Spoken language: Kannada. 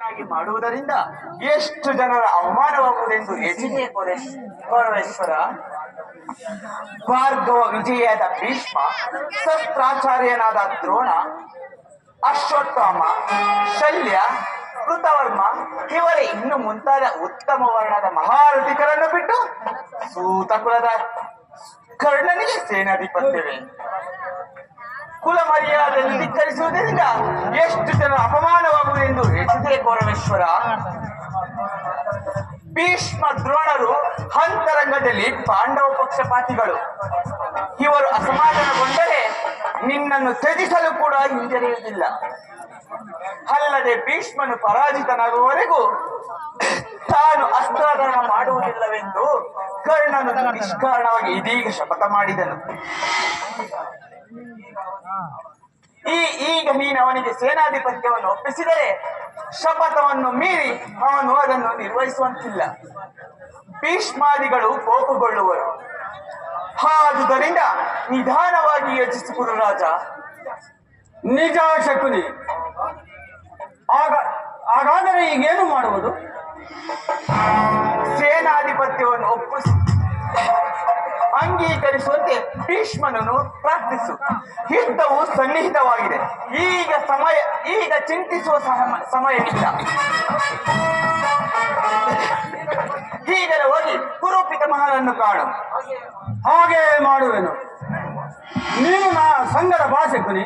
ಹಾಗೆ ಮಾಡುವುದರಿಂದ ಎಷ್ಟು ಜನರ ಅವಮಾನವಾಗುವುದೆಂದು ಎಚ್ಚರಿಕೆ ಗೌರವೇಶ್ವರ. ಭಾರ್ಗವ ವಿಜಯಾದ ಭೀಷ್ಮ, ಶಸ್ತ್ರಾಚಾರ್ಯನಾದ ದ್ರೋಣ, ಅಶ್ವತ್ಥಾಮ, ಶಲ್ಯ, ಕೃತವರ್ಮ ಇವರೇ ಇನ್ನು ಮುಂತಾದ ಉತ್ತಮ ವರ್ಣದ ಮಹಾರಥಿಕರನ್ನು ಬಿಟ್ಟು ಸೂತ ಕುಲದ ಕರ್ಣನಿಗೆ ಸೇನಾಧಿಪತ್ಯವೇ? ಕುಲ ಮರ್ಯಾದೆಯನ್ನು ಧಿಕ್ಕರಿಸುವುದರಿಂದ ಎಷ್ಟು ಜನ ಅಪಮಾನವಾಗುವುದೆಂದು ಎಚ್ಚರಿಕೆ ಗೌರವೇಶ್ವರ. ಭೀಷ್ಮ ದ್ರೋಣರು ಅಂತರಂಗದಲ್ಲಿ ಪಾಂಡವ ಪಕ್ಷಪಾತಿಗಳು. ಇವರು ಅಸಮಾಧಾನಗೊಂಡರೆ ನಿನ್ನನ್ನು ತ್ಯಜಿಸಲು ಕೂಡ ಹಿಂಜರಿಯುವುದಿಲ್ಲ. ಅಲ್ಲದೆ ಭೀಷ್ಮನು ಪರಾಜಿತನಾಗುವವರೆಗೂ ತಾನು ಅಸ್ತ್ರಾಧಾರಣ ಮಾಡುವುದಿಲ್ಲವೆಂದು ಕರ್ಣನು ನಿಷ್ಕಾರಣವಾಗಿ ಇದೀಗ ಶಪಥ ಮಾಡಿದನು. ಈಗ ನೀನು ಅವನಿಗೆ ಸೇನಾಧಿಪತ್ಯವನ್ನು ಒಪ್ಪಿಸಿದರೆ ಶಪಥವನ್ನು ಮೀರಿ ಅವನು ಅದನ್ನು ನಿರ್ವಹಿಸುವಂತಿಲ್ಲ. ಭೀಷ್ಮಾದಿಗಳು ಕೋಪಗೊಳ್ಳುವರು. ಆದುದರಿಂದ ನಿಧಾನವಾಗಿ ಯೋಚಿಸಿಕೊಡು ರಾಜ. ನಿಜ ಶಕುನಿ. ಹಾಗಾದರೆ ಈಗೇನು ಮಾಡುವುದು? ಸೇನಾಧಿಪತ್ಯವನ್ನು ಅಂಗೀಕರಿಸುವಂತೆ ಭೀಷ್ಮನನ್ನು ಪ್ರಾರ್ಥಿಸು. ಯುದ್ಧವು ಸನ್ನಿಹಿತವಾಗಿದೆ. ಈಗ ಚಿಂತಿಸುವ ಸಮಯವಿಲ್ಲ. ಹೀಗಲೇ ಹೋಗಿ ಕುರು ಪಿತಾಮಹನನ್ನು ಕಾಣು. ಹಾಗೆ ಮಾಡುವೆನು. ನೀನು ಸಂಗಡ ಭಾಷೆ ಕುನಿ.